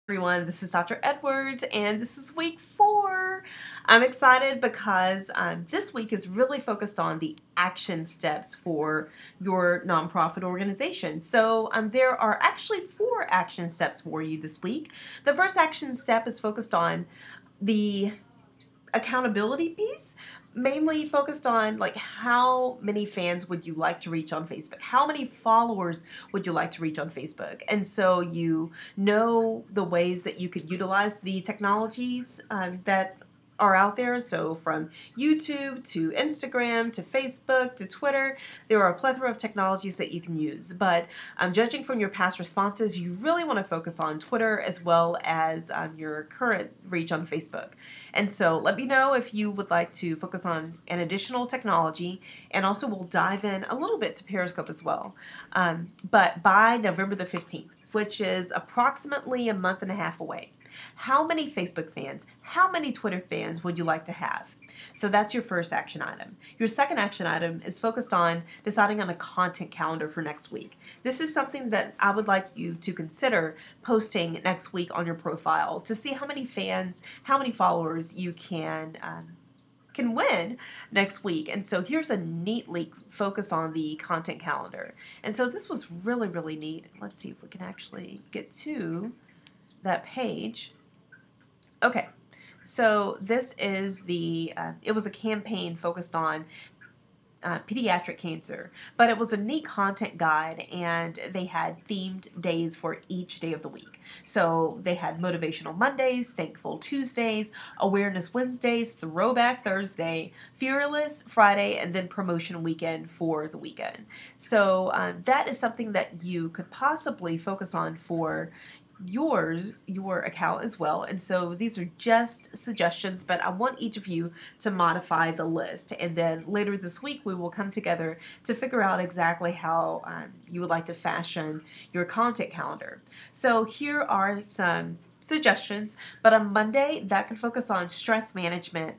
Everyone, this is Dr. Edwards, and this is week 4. I'm excited because this week is really focused on the action steps for your nonprofit organization. So there are actually 4 action steps for you this week. The first action step is focused on the accountability piece, mainly focused on like how many fans would you like to reach on Facebook, how many followers would you like to reach on Facebook. And so you know the ways that you could utilize the technologies that are out there. So from YouTube to Instagram to Facebook to Twitter, there are a plethora of technologies that you can use. But judging from your past responses, you really want to focus on Twitter as well as your current reach on Facebook. And so let me know if you would like to focus on an additional technology, and also we'll dive in a little bit to Periscope as well. But by November the 15th, which is approximately a month and a half away, how many Facebook fans, how many Twitter fans would you like to have? So that's your first action item. Your second action item is focused on deciding on a content calendar for next week. This is something that I would like you to consider posting next week on your profile to see how many fans, how many followers you can win next week. And so here's a neat link focused on the content calendar. And so this was really, really neat. Let's see if we can actually get to that page. Okay, so this is it was a campaign focused on pediatric cancer, but it was a neat content guide, and they had themed days for each day of the week. So they had Motivational Mondays, Thankful Tuesdays, Awareness Wednesdays, Throwback Thursday, Fearless Friday, and then Promotion Weekend for the weekend. So that is something that you could possibly focus on for your account as well. And so these are just suggestions, but I want each of you to modify the list, and then later this week we will come together to figure out exactly how you would like to fashion your content calendar. So here are some suggestions, but on Monday that can focus on stress management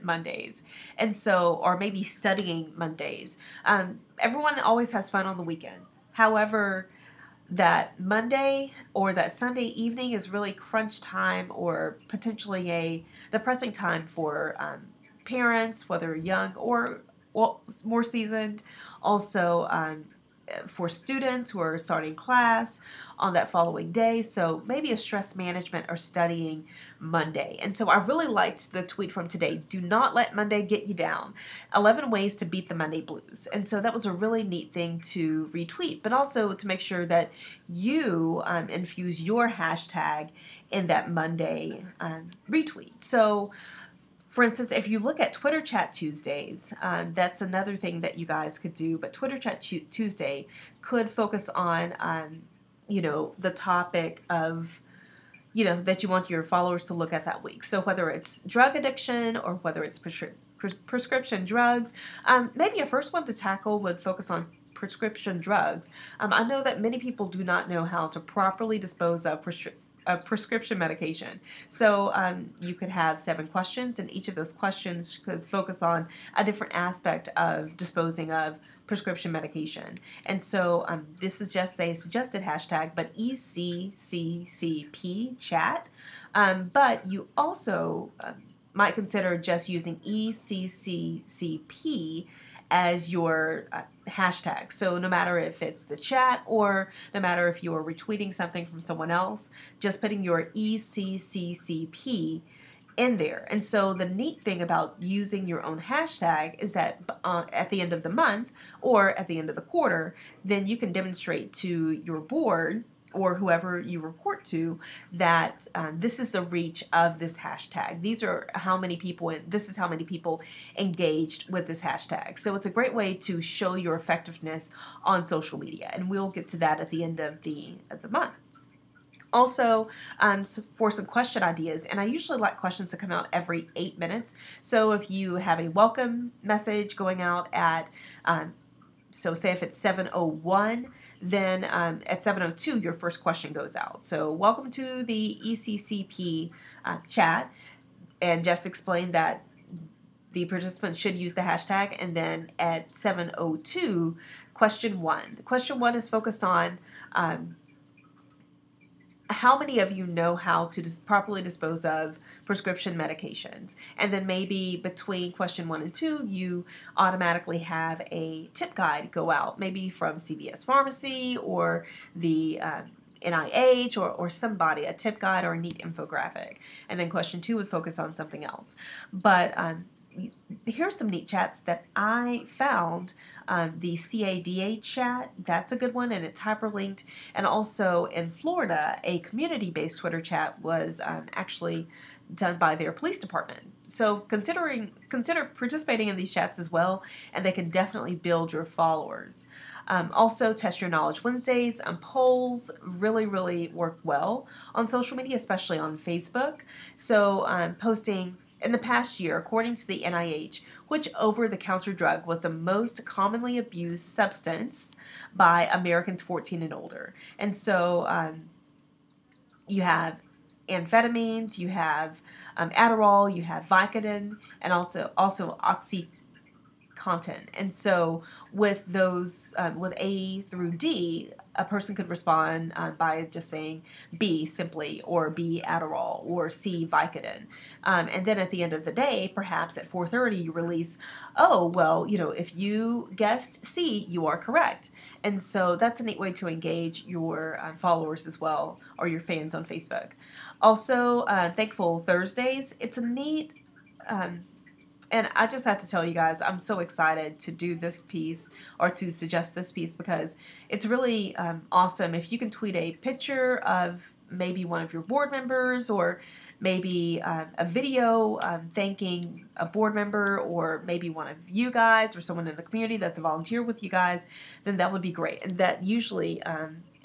Mondays. And so, or maybe studying Mondays. Everyone always has fun on the weekend. However, that Monday or that Sunday evening is really crunch time, or potentially a depressing time for parents, whether young or more seasoned. Also, for students who are starting class on that following day. So maybe a stress management or studying Monday. And so I really liked the tweet from today. Do not let Monday get you down. 11 ways to beat the Monday blues. And so that was a really neat thing to retweet, but also to make sure that you infuse your hashtag in that Monday retweet. So for instance, if you look at Twitter Chat Tuesdays, that's another thing that you guys could do. But Twitter Chat Tuesday could focus on, the topic of, that you want your followers to look at that week. So whether it's drug addiction or whether it's prescription drugs, maybe a first one to tackle would focus on prescription drugs. I know that many people do not know how to properly dispose of prescription medication. So you could have 7 questions, and each of those questions could focus on a different aspect of disposing of prescription medication. And so this is just a suggested hashtag, but ECCCP chat. But you also might consider just using ECCCP as your hashtag. So no matter if it's the chat or no matter if you're retweeting something from someone else, just putting your ECCCP in there. And so the neat thing about using your own hashtag is that at the end of the month or at the end of the quarter, then you can demonstrate to your board or whoever you report to that this is the reach of this hashtag. These are how many people, this is how many people engaged with this hashtag. So it's a great way to show your effectiveness on social media, and we'll get to that at the end of the month. Also, for some question ideas, and I usually like questions to come out every 8 minutes. So if you have a welcome message going out at, so say if it's 7:01, then at 7:02 your first question goes out. So welcome to the ECCP chat, and just explain that the participants should use the hashtag. And then at 7:02, question 1. Question 1 is focused on how many of you know how to properly dispose of prescription medications? And then maybe between question 1 and 2, you automatically have a tip guide go out, maybe from CVS Pharmacy or the NIH or somebody, a tip guide or a neat infographic. And then question 2 would focus on something else. But here's some neat chats that I found. The CADA chat, that's a good one, and it's hyperlinked. And also in Florida, a community-based Twitter chat was actually done by their police department. So consider participating in these chats as well, and they can definitely build your followers. Also, Test Your Knowledge Wednesdays. Polls really work well on social media, especially on Facebook. So posting in the past year, according to the NIH, which over-the-counter drug was the most commonly abused substance by Americans 14 and older. And so you have amphetamines, you have Adderall, you have Vicodin, and also OxyContin. And so with those, with A through D, a person could respond by just saying B simply, or B Adderall, or C Vicodin. And then at the end of the day, perhaps at 4:30, you release, oh, well, if you guessed C, you are correct. And so that's a neat way to engage your followers as well, or your fans on Facebook. Also, Thankful Thursdays. It's a neat... and I just have to tell you guys, I'm so excited to do this piece, or to suggest this piece, because it's really awesome if you can tweet a picture of maybe one of your board members, or maybe a video thanking a board member, or maybe one of you guys, or someone in the community that's a volunteer with you guys, then that would be great. And that usually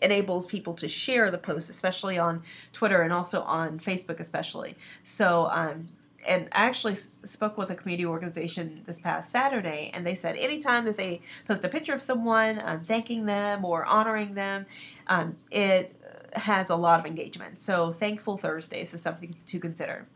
enables people to share the post, especially on Twitter and also on Facebook especially. So and I actually spoke with a community organization this past Saturday, and they said anytime that they post a picture of someone thanking them or honoring them, it has a lot of engagement. So Thankful Thursdays is something to consider.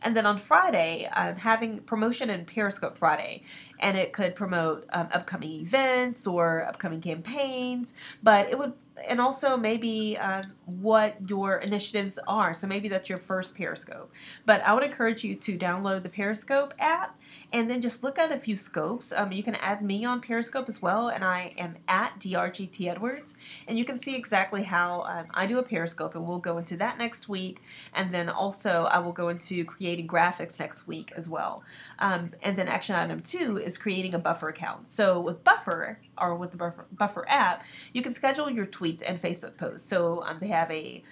And then on Friday, I'm having promotion in Periscope Friday, and it could promote upcoming events or upcoming campaigns, but it would, and also maybe what your initiatives are. So maybe that's your first Periscope. But I would encourage you to download the Periscope app and then just look at a few scopes. You can add me on Periscope as well, and I am at DRGT Edwards, and you can see exactly how I do a Periscope, and we'll go into that next week. And then also I will go into creating graphics next week as well. And then action item 2 is creating a Buffer account. So with Buffer, or with the Buffer app, you can schedule your tweets and Facebook posts. So they have a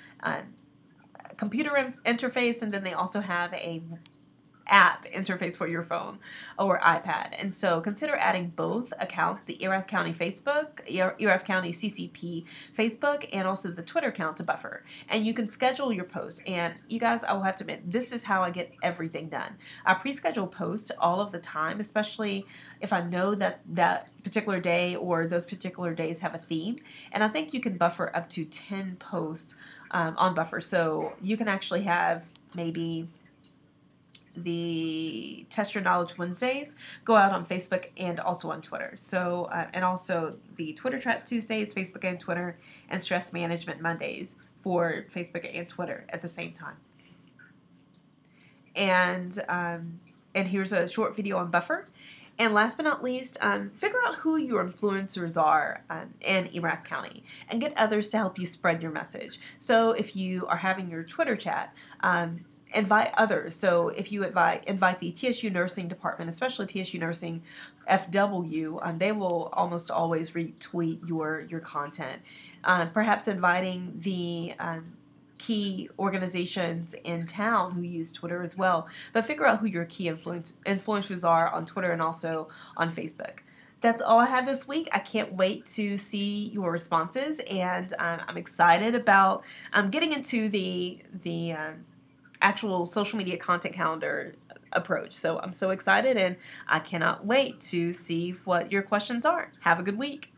computer interface, and then they also have a app interface for your phone or iPad. And so consider adding both accounts, the Erath County Facebook, Erath County CCP Facebook, and also the Twitter account to Buffer. And you can schedule your posts. And you guys, I will have to admit, this is how I get everything done. I pre-schedule posts all of the time, especially if I know that that particular day or those particular days have a theme. And I think you can buffer up to 10 posts on Buffer. So you can actually have maybe the Test Your Knowledge Wednesdays go out on Facebook and also on Twitter. So, and also the Twitter Chat Tuesdays, Facebook and Twitter, and Stress Management Mondays for Facebook and Twitter at the same time. And here's a short video on Buffer. And last but not least, figure out who your influencers are in Erath County and get others to help you spread your message. So if you are having your Twitter chat, invite others. So if you invite the TSU Nursing Department, especially TSU Nursing FW, they will almost always retweet your content. Perhaps inviting the key organizations in town who use Twitter as well. But figure out who your key influencers are on Twitter and also on Facebook. That's all I have this week. I can't wait to see your responses, and I'm excited about getting into the actual social media content calendar approach. So I'm so excited, and I cannot wait to see what your questions are. Have a good week.